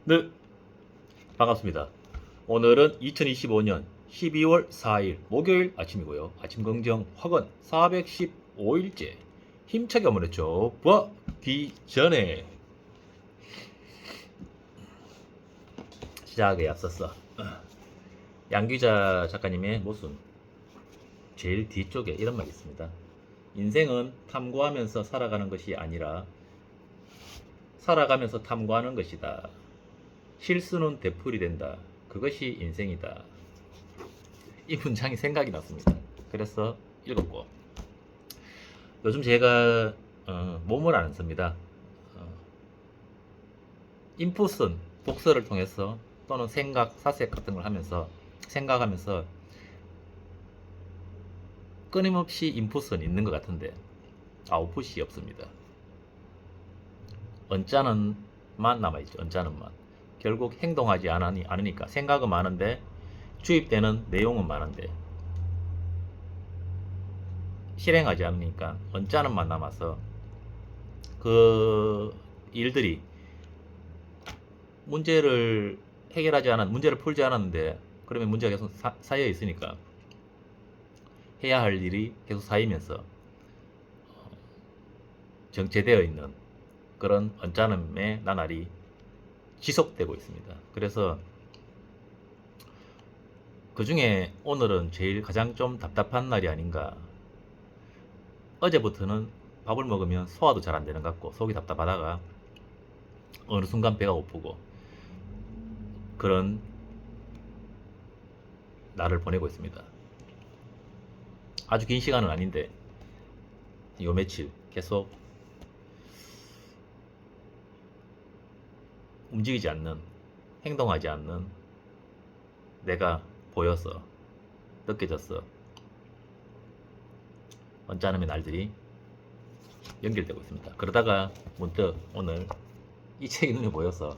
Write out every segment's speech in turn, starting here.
네, 반갑습니다. 오늘은 2025년 12월 4일 목요일 아침이고요. 아침 긍정 확언 415일째 힘차게 오늘의 좁기 전에 시작에 앞섰어 양규자 작가님의 모순 제일 뒤쪽에 이런 말이 있습니다. 인생은 탐구하면서 살아가는 것이 아니라 살아가면서 탐구하는 것이다. 실수는 되풀이 된다. 그것이 인생이다. 이 문장이 생각이 났습니다. 그래서 읽었고, 요즘 제가 몸을 안 씁니다. 인풋은 독서를 통해서 또는 생각, 사색 같은 걸 하면서 생각하면서 끊임없이 인풋은 있는 것 같은데 아웃풋이 없습니다. 언짢은만 남아있죠. 언짢은만. 결국 행동하지 않으니까 생각은 많은데 주입되는 내용은 많은데 실행하지 않으니까 언짢은만 남아서 그 일들이 문제를 문제를 풀지 않았는데 그러면 문제가 계속 쌓여 있으니까 해야 할 일이 계속 쌓이면서 정체되어 있는 그런 언짢음의 나날이 지속되고 있습니다. 그래서 그 중에 오늘은 제일 가장 좀 답답한 날이 아닌가. 어제부터는 밥을 먹으면 소화도 잘 안 되는 것 같고 속이 답답하다가 어느 순간 배가 고프고 그런 날을 보내고 있습니다. 아주 긴 시간은 아닌데 요 며칠 계속 움직이지 않는, 행동하지 않는 내가 보여서 느껴졌어. 언짢음의 날들이 연결되고 있습니다. 그러다가 문득 오늘 이 책이 눈에 보여서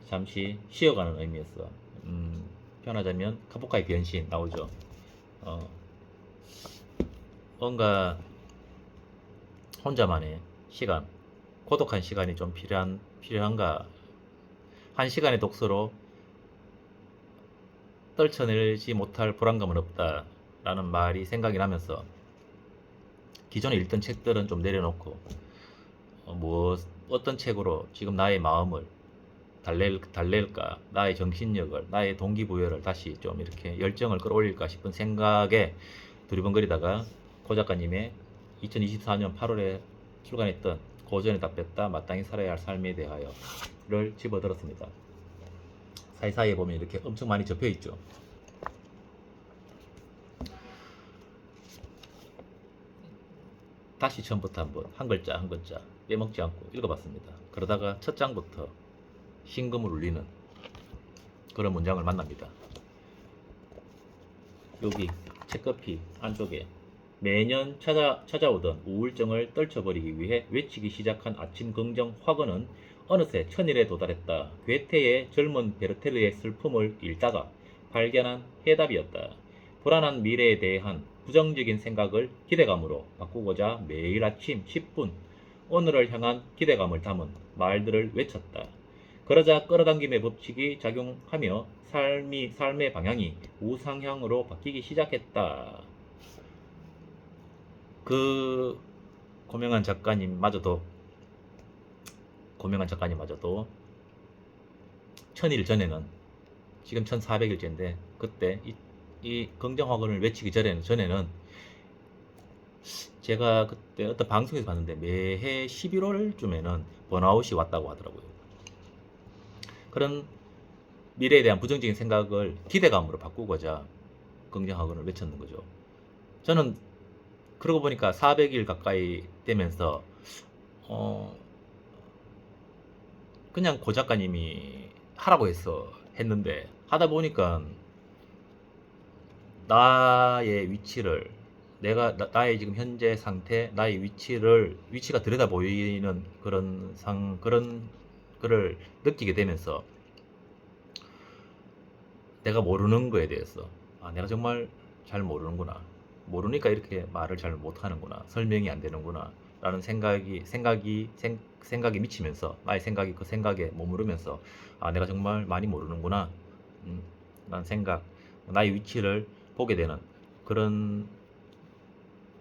잠시 쉬어가는 의미에서 표현하자면 카프카의 변신 나오죠. 뭔가 혼자만의 시간, 고독한 시간이 좀 필요한가. 한 시간의 독서로 떨쳐내지 못할 불안감은 없다라는 말이 생각이 나면서 기존에 읽던 책들은 좀 내려놓고 어떤 책으로 지금 나의 마음을 달랠까, 나의 정신력을, 나의 동기부여를 다시 좀 이렇게 열정을 끌어올릴까 싶은 생각에 두리번거리다가 고 작가님의 2024년 8월에 출간했던 고전에 답했다 마땅히 살아야 할 삶에 대하여를 집어들었습니다. 사이사이에 보면 이렇게 엄청 많이 접혀 있죠. 다시 처음부터 한번 한 글자 한 글자 빼먹지 않고 읽어봤습니다. 그러다가 첫 장부터 심금을 울리는 그런 문장을 만납니다. 여기 책커피 안쪽에 매년 찾아오던 우울증을 떨쳐버리기 위해 외치기 시작한 아침 긍정 확언은 어느새 천일에 도달했다. 괴테의 젊은 베르테르의 슬픔을 읽다가 발견한 해답이었다. 불안한 미래에 대한 부정적인 생각을 기대감으로 바꾸고자 매일 아침 10분 오늘을 향한 기대감을 담은 말들을 외쳤다. 그러자 끌어당김의 법칙이 작용하며 삶의 방향이 우상향으로 바뀌기 시작했다. 그 고명한 작가님마저도 천일 전에는 지금 1400일째인데 그때 이 긍정학원을 외치기 전에는 제가 그때 어떤 방송에서 봤는데 매해 11월쯤에는 번아웃이 왔다고 하더라고요. 그런 미래에 대한 부정적인 생각을 기대감으로 바꾸고자 긍정학원을 외쳤는 거죠. 저는 그러고 보니까 400일 가까이 되면서 그냥 고 작가님이 하라고 해서 했는데 하다 보니까 나의 위치를 나의 지금 현재 상태, 나의 위치가 들여다 보이는 그런 거를 느끼게 되면서 내가 모르는 거에 대해서 내가 정말 잘 모르는구나. 모르니까 이렇게 말을 잘 못하는구나. 설명이 안 되는구나. 라는 생각에 미치면서 나의 생각이 그 생각에 머무르면서 아 내가 정말 많이 모르는구나 라는 생각, 나의 위치를 보게 되는 그런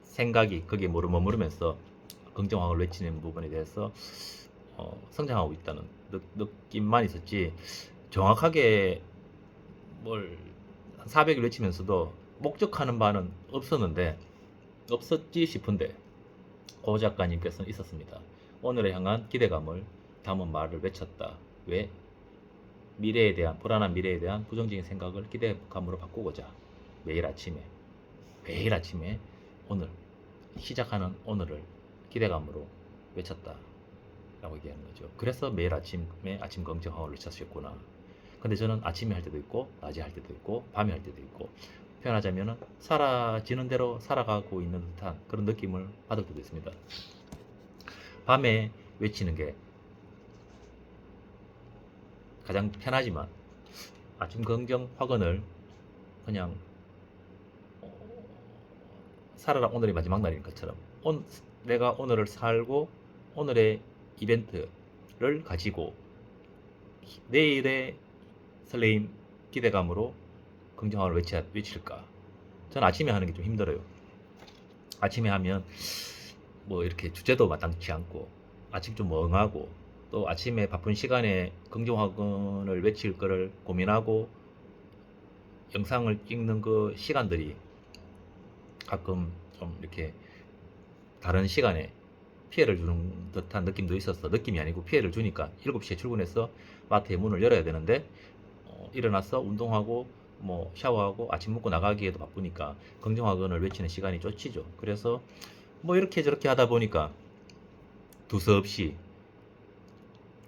생각이 거기에 머무르면서 긍정학을 외치는 부분에 대해서 성장하고 있다는 느낌만 있었지 정확하게 뭘 400일 외치면서도 목적하는 바는 없었지 싶은데 고 작가님께서는 있었습니다. 오늘을 향한 기대감을 담은 말을 외쳤다. 왜? 미래에 대한 불안한 미래에 대한 부정적인 생각을 기대감으로 바꾸고자 매일 아침에 오늘 시작하는 오늘을 기대감으로 외쳤다 라고 얘기하는 거죠. 그래서 매일 아침에 아침 긍정학을 외쳤었구나. 근데 저는 아침에 할 때도 있고 낮에 할 때도 있고 밤에 할 때도 있고 표현하자면 사라지는 대로 살아가고 있는 듯한 그런 느낌을 받을 때도 있습니다. 밤에 외치는 게 가장 편하지만 아침 긍정 확언을 그냥 살아라 오늘이 마지막 날인 것처럼 내가 오늘을 살고 오늘의 이벤트를 가지고 내일의 설레임 기대감으로 긍정화를 외칠까. 저는 아침에 하는 게 좀 힘들어요. 아침에 하면 뭐 이렇게 주제도 마땅치 않고 아침 좀 멍하고 또 아침에 바쁜 시간에 긍정화근을 외칠 거를 고민하고 영상을 찍는 그 시간들이 가끔 좀 이렇게 다른 시간에 피해를 주는 듯한 느낌도 있었어. 느낌이 아니고 피해를 주니까 7시에 출근해서 마트의 문을 열어야 되는데 일어나서 운동하고 뭐 샤워하고 아침 먹고 나가기에도 바쁘니까 긍정학원을 외치는 시간이 쫓기죠. 그래서 뭐 이렇게 저렇게 하다 보니까 두서없이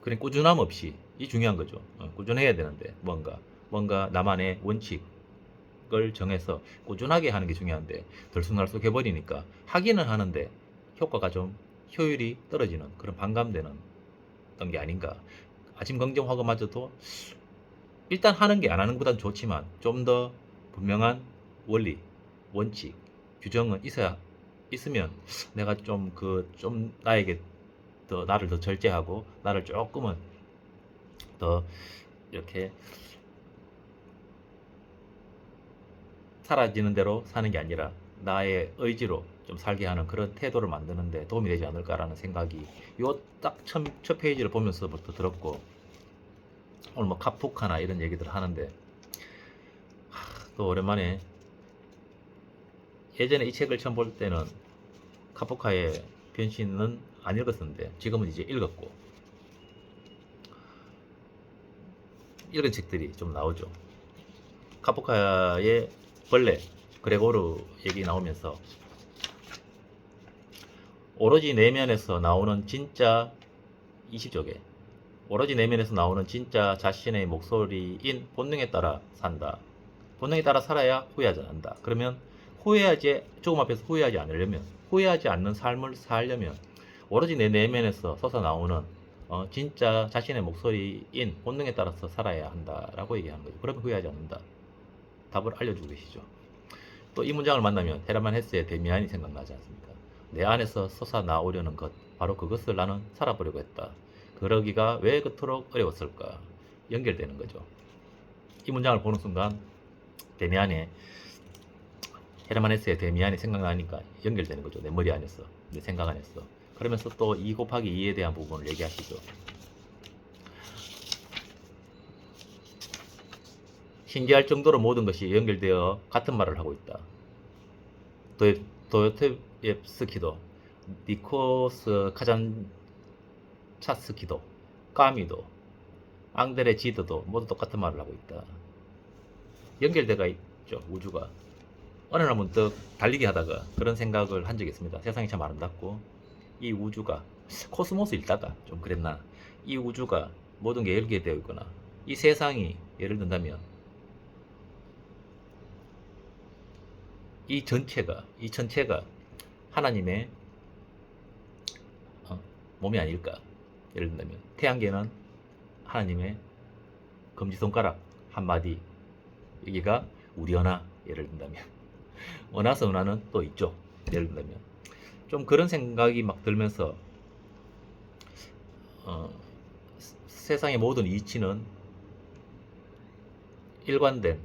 그냥 꾸준함 없이 이 중요한 거죠. 꾸준해야 되는데 뭔가 나만의 원칙을 정해서 꾸준하게 하는 게 중요한데 들쑥날쑥 해버리니까 하기는 하는데 효과가 좀 효율이 떨어지는 그런 반감되는 게 아닌가. 아침 긍정학원마저도 일단 하는 게 안 하는 것보다는 좋지만 좀 더 분명한 원리, 원칙, 규정은 있으면 내가 좀 나에게 나를 더 절제하고 나를 조금은 더 이렇게 사라지는 대로 사는 게 아니라 나의 의지로 좀 살게 하는 그런 태도를 만드는데 도움이 되지 않을까라는 생각이 요 딱 첫 페이지를 보면서부터 들었고 오늘 뭐 카프카나 이런 얘기들을 하는데 또 오랜만에 예전에 이 책을 처음 볼 때는 카프카의 변신은 안 읽었었는데 지금은 이제 읽었고 이런 책들이 좀 나오죠. 카프카의 벌레 그레고르 얘기 나오면서 오로지 내면에서 나오는 진짜 20쪽에 오로지 내면에서 나오는 진짜 자신의 목소리인 본능에 따라 산다. 본능에 따라 살아야 후회하지 않는다. 그러면 조금 앞에서 후회하지 않으려면 후회하지 않는 삶을 살려면 오로지 내 내면에서 솟아나오는 진짜 자신의 목소리인 본능에 따라서 살아야 한다라고 얘기하는 거죠. 그러면 후회하지 않는다. 답을 알려주고 계시죠. 또 이 문장을 만나면 헤르만 헤세의 데미안이 생각나지 않습니까? 내 안에서 솟아나오려는 것, 바로 그것을 나는 살아보려고 했다. 그러기가 왜 그토록 어려웠을까? 연결되는 거죠. 이 문장을 보는 순간 데미안의 헤르만 헤세의 데미안이 생각나니까 연결되는 거죠. 내 머리 안에서, 내 생각 안에서. 그러면서 또 2 곱하기 2에 대한 부분을 얘기하시죠. 신기할 정도로 모든 것이 연결되어 같은 말을 하고 있다. 도요토옙스키도, 니코스 카잔차스키도, 까미도, 앙드레 지드도 모두 똑같은 말을 하고 있다. 연결되어 있죠, 우주가. 어느 날 문득 달리기 하다가 그런 생각을 한 적이 있습니다. 세상이 참 아름답고 이 우주가 코스모스 읽다가 좀 그랬나, 이 우주가 모든 게 연결되어 있거나 이 세상이 예를 든다면 이 전체가 하나님의 몸이 아닐까. 예를 든다면 태양계는 하나님의 검지손가락 한마디, 여기가 우리 은하. 예를 든다면 은하서 은하는 또 있죠. 예를 든다면 좀 그런 생각이 막 들면서 세상의 모든 이치는 일관된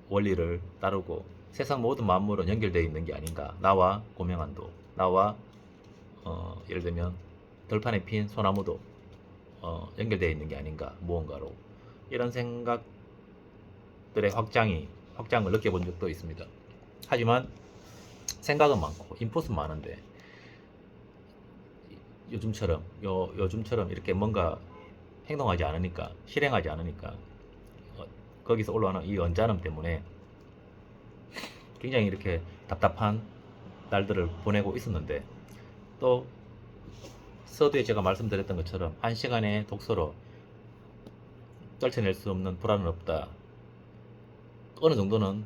원리를 따르고 세상 모든 만물은 연결되어 있는 게 아닌가. 나와 고명한도, 나와 예를 들면 들판에 핀 소나무도 연결되어 있는 게 아닌가. 무언가로. 이런 생각들의 확장을 느껴본 적도 있습니다. 하지만 생각은 많고 인풋은 많은데 요즘처럼 이렇게 뭔가 행동하지 않으니까, 실행하지 않으니까 거기서 올라오는 이 언짢음 때문에 굉장히 이렇게 답답한 날들을 보내고 있었는데, 또 서두에 제가 말씀드렸던 것처럼 1시간의 독서로 떨쳐낼 수 없는 불안은 없다. 어느 정도는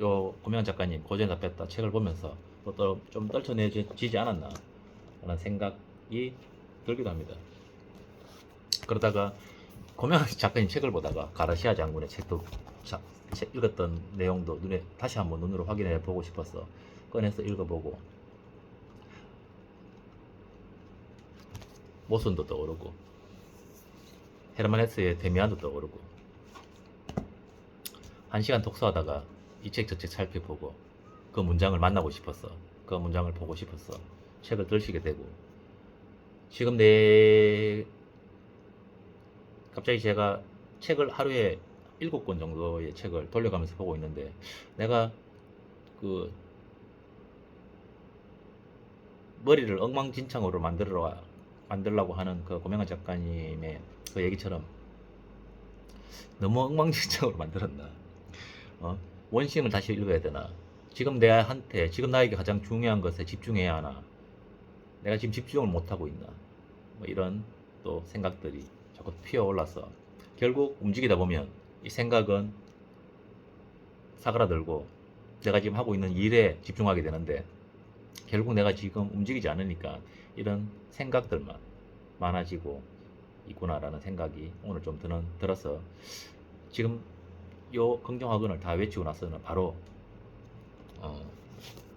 요 고명한 작가님 고전에 답했다 책을 보면서 또 좀 떨쳐내지지 않았나 라는 생각이 들기도 합니다. 그러다가 고명한 작가님 책을 보다가 가르시아 장군의 책도 읽었던 내용도 다시 한번 눈으로 확인해 보고 싶어서 꺼내서 읽어보고 모순도 떠오르고 헤르만 헤스의 데미안도 떠오르고 1시간 독서하다가 이 책 저 책 살펴보고 그 문장을 만나고 싶어서, 그 문장을 보고 싶어서 책을 들시게 되고, 지금 갑자기 제가 책을 하루에 7권 정도의 책을 돌려가면서 보고 있는데, 내가 그 머리를 엉망진창으로 만들려고 하는 그 고명한 작가님의 그 얘기처럼 너무 엉망진창으로 만들었나? 원심을 다시 읽어야 되나? 지금 나에게 가장 중요한 것에 집중해야 하나? 내가 지금 집중을 못하고 있나? 뭐 이런 또 생각들이 자꾸 피어올라서 결국 움직이다 보면 이 생각은 사그라들고 내가 지금 하고 있는 일에 집중하게 되는데, 결국 내가 지금 움직이지 않으니까 이런 생각들만 많아지고 있구나라는 생각이 오늘 좀 들어서 지금 요 긍정학원을 다 외치고 나서는 바로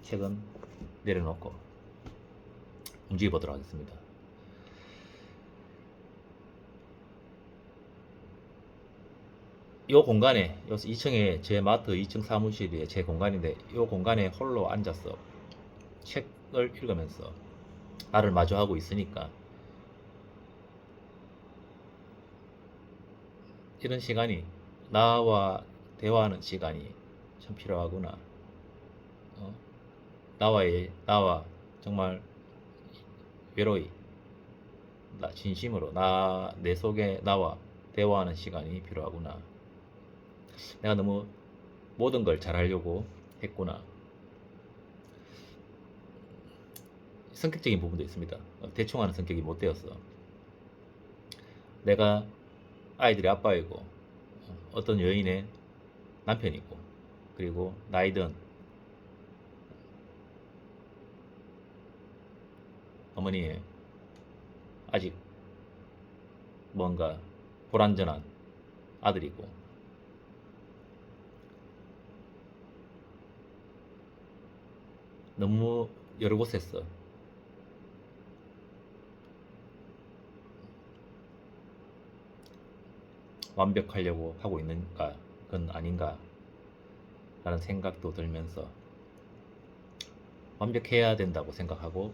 책은 내려놓고 움직여 보도록 하겠습니다. 요 공간에 2층에 제 마트 2층 사무실이 제 공간인데, 요 공간에 홀로 앉아서 책을 읽으면서 나를 마주하고 있으니까 이런 시간이, 나와 대화하는 시간이 참 필요하구나. 나와 정말 외로이 진심으로 내 속에 나와 대화하는 시간이 필요하구나. 내가 너무 모든 걸 잘하려고 했구나. 성격적인 부분도 있습니다. 대충 하는 성격이 못 되었어. 내가 아이들의 아빠이고 어떤 여인의 남편이고, 그리고 나이든 어머니의 아직 뭔가 불완전한 아들이고, 너무 여러 곳에서 완벽하려고 하고 있는가, 그건 아닌가 라는 생각도 들면서, 완벽해야 된다고 생각하고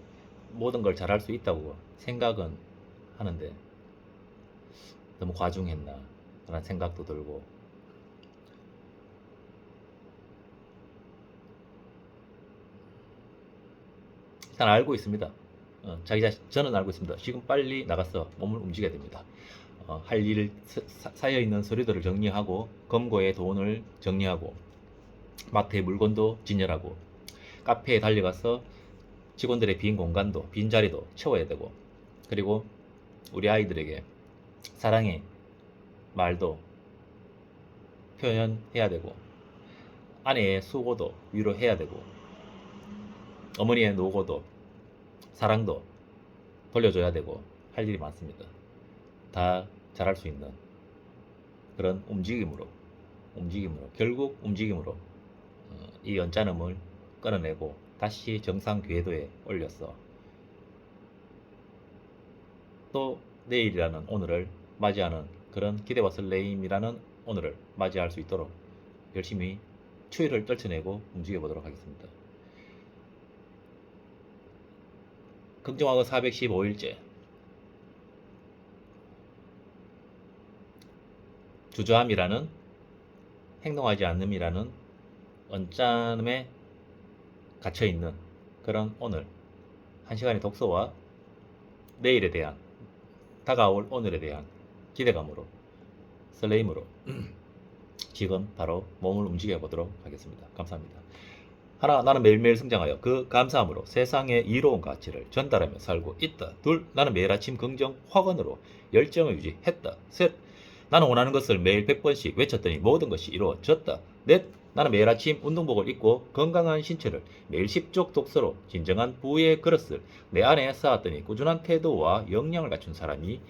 모든 걸 잘할 수 있다고 생각은 하는데 너무 과중했나 라는 생각도 들고, 일단 알고 있습니다. 저는 알고 있습니다. 지금 빨리 나가서 몸을 움직여야 됩니다. 할 일, 쌓여있는 서류들을 정리하고, 검거의 돈을 정리하고, 마트의 물건도 진열하고, 카페에 달려가서 직원들의 빈 자리도 채워야 되고, 그리고 우리 아이들에게 사랑의 말도 표현해야 되고, 아내의 수고도 위로해야 되고, 어머니의 노고도 사랑도 돌려줘야 되고, 할 일이 많습니다. 다 잘할 수 있는 그런 움직임으로 결국 움직임으로 이 연짠음을 끊어내고 다시 정상 궤도에 올렸어. 또 내일이라는 오늘을 맞이하는 그런 기대와 설레임이라는 오늘을 맞이할 수 있도록 열심히 추위를 떨쳐내고 움직여 보도록 하겠습니다. 긍정화가 415일째 주저함이라는 행동하지 않음이라는 언짢음에 갇혀있는 그런 오늘 한 시간의 독서와 내일에 대한 다가올 오늘에 대한 기대감으로 설레임으로 지금 바로 몸을 움직여 보도록 하겠습니다. 감사합니다. 하나, 나는 매일매일 성장하여 그 감사함으로 세상의 이로운 가치를 전달하며 살고 있다. 둘, 나는 매일 아침 긍정 확언으로 열정을 유지했다. 셋, 나는 원하는 것을 매일 100번씩 외쳤더니 모든 것이 이루어졌다. 넷, 나는 매일 아침 운동복을 입고 건강한 신체를 매일 10쪽 독서로 진정한 부의 그릇을 내 안에 쌓았더니 꾸준한 태도와 역량을 갖춘 사람이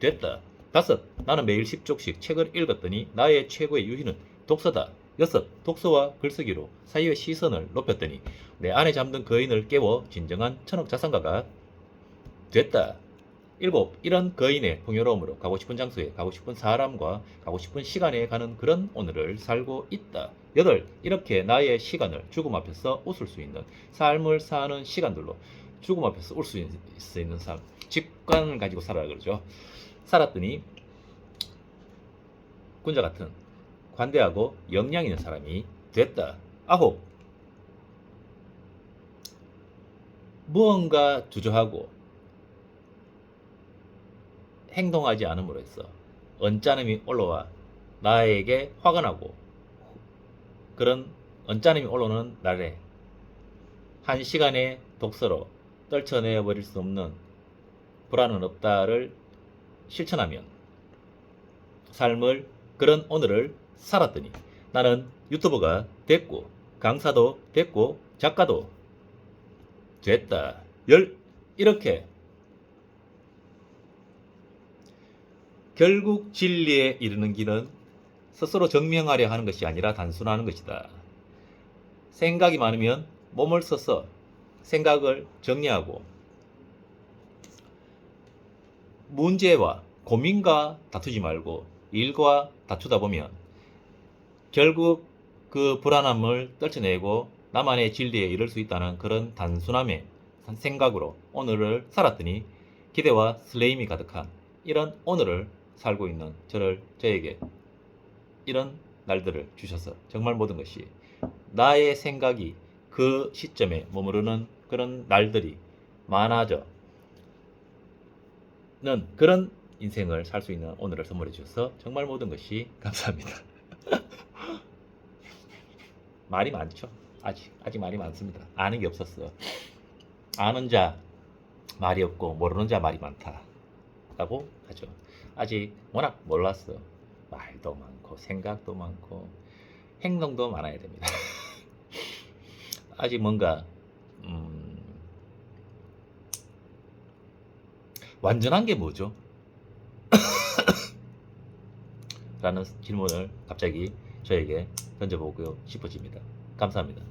됐다. 다섯, 나는 매일 10쪽씩 책을 읽었더니 나의 최고의 유희는 독서다. 여섯, 독서와 글쓰기로 사회의 시선을 높였더니 내 안에 잠든 거인을 깨워 진정한 천억 자산가가 됐다. 일곱, 이런 거인의 풍요로움으로 가고 싶은 장소에 가고 싶은 사람과 가고 싶은 시간에 가는 그런 오늘을 살고 있다. 여덟, 이렇게 나의 시간을 죽음 앞에서 웃을 수 있는 삶을 사는 시간들로 죽음 앞에서 울 수 있는 삶, 직관을 가지고 살아라 그러죠. 살았더니 군자 같은 관대하고 역량 있는 사람이 됐다. 아홉, 무언가 주저하고 행동하지 않음으로 해서 언짢음이 올라와 나에게 화가 나고 그런 언짢음이 올라오는 날에 한 시간의 독서로 떨쳐내 버릴 수 없는 불안은 없다를 실천하면 삶을 그런 오늘을 살았더니 나는 유튜버가 됐고 강사도 됐고 작가도 됐다. 이렇게 결국 진리에 이르는 길은 스스로 증명하려 하는 것이 아니라 단순하는 것이다. 생각이 많으면 몸을 써서 생각을 정리하고 문제와 고민과 다투지 말고 일과 다투다 보면 결국 그 불안함을 떨쳐내고 나만의 진리에 이를 수 있다는 그런 단순함의 생각으로 오늘을 살았더니 기대와 설레임이 가득한 이런 오늘을 살고 있는 저에게 이런 날들을 주셔서 정말 모든 것이 나의 생각이 그 시점에 머무르는 그런 날들이 많아져는 그런 인생을 살 수 있는 오늘을 선물해 주셔서 정말 모든 것이 감사합니다. 말이 많죠. 아직 말이 많습니다. 아는 게 없었어. 아는 자 말이 없고 모르는 자 말이 많다라고 하죠. 아직 워낙 몰랐어. 말도 많고 생각도 많고 행동도 많아야 됩니다. 아직 뭔가 완전한 게 뭐죠? 라는 질문을 갑자기 저에게 던져보고 싶어집니다. 감사합니다.